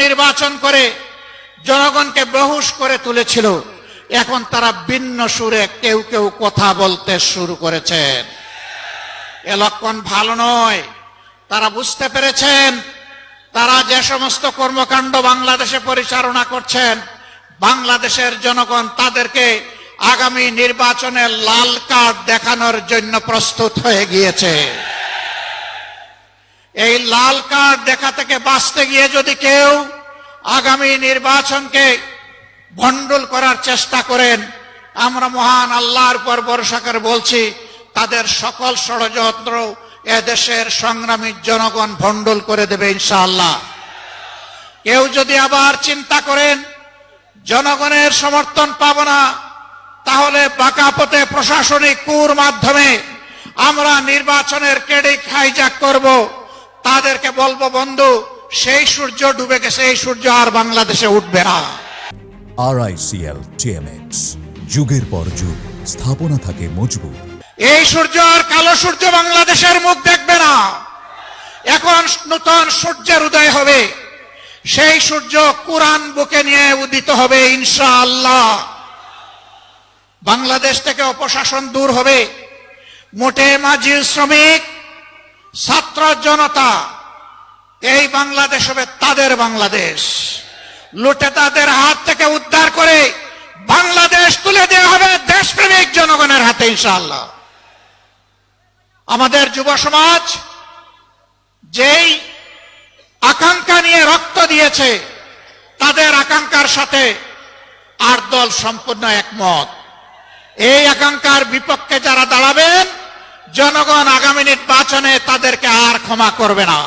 নির্বাচন করে জনগণকে বেহুশ করে তুলেছিল, এখন তারা ভিন্ন সুরে কেউ কেউ কথা বলতে শুরু করেছেন। এ লক্ষণ ভালো নয়। তারা বুঝতে পেরেছেন তারা যে সমস্ত কর্মকাণ্ড বাংলাদেশে পরিচালনা করছেন, বাংলাদেশের জনগণ তাদেরকে আগামী নির্বাচনে লাল কার্ড দেখানোর জন্য প্রস্তুত হয়ে গিয়েছে। এই লাল কার্ড দেখা থেকে বাঁচতে গিয়ে যদি কেউ আগামী নির্বাচনকে ভণ্ডুল করার চেষ্টা করেন, আমরা মহান আল্লাহর উপর ভরসা করে বলছি তাদের সকল ষড়যন্ত্র এদেশের সংগ্রামী জনগণ ভণ্ডুল করে দেবে ইনশাআল্লাহ। কেউ যদি আবার চিন্তা করেন জনগণের সমর্থন পাব না, তাহলে বাঁকা পথে প্রশাসনিক কুর মাধ্যমে আমরা নির্বাচনের ক্রেডিট হাইজ্যাক করব, তাদেরকে বলবো বন্ধু, সেই সূর্য ডুবে গেছে, এই সূর্য আর বাংলাদেশে উঠবে না। RICL TMX, যুগের পর যুগ স্থাপনা থাকে মজবুত। এই সূর্য আর কালো সূর্য বাংলাদেশের মুখ দেখবে না। এখন নতুন সূর্যের উদয় হবে, সেই সূর্য কোরআন বুকে নিয়ে উদিত হবে ইনশাআল্লাহ। বাংলাদেশ থেকে অপশাসন দূর হবে। মোটে মাঝি, শ্রমিক, ছাত্র জনতা, এই বাংলাদেশ হবে তাদের বাংলাদেশ। লুটে তাদের হাত থেকে উদ্ধার করে বাংলাদেশ তুলে দেওয়া হবে দেশপ্রেমিক জনগণের হাতে ইনশাআল্লাহ। আমাদের যুব সমাজ যেই আকাঙ্ক্ষা নিয়ে রক্ত দিয়েছে, তাদের আকাঙ্ক্ষার সাথে আর দল সম্পূর্ণ একমত। এই আকাঙ্ক্ষার বিপক্ষে যারা দাঁড়াবেন, জনগণ আগামী নির্বাচনে তাদেরকে আর ক্ষমা করবে না।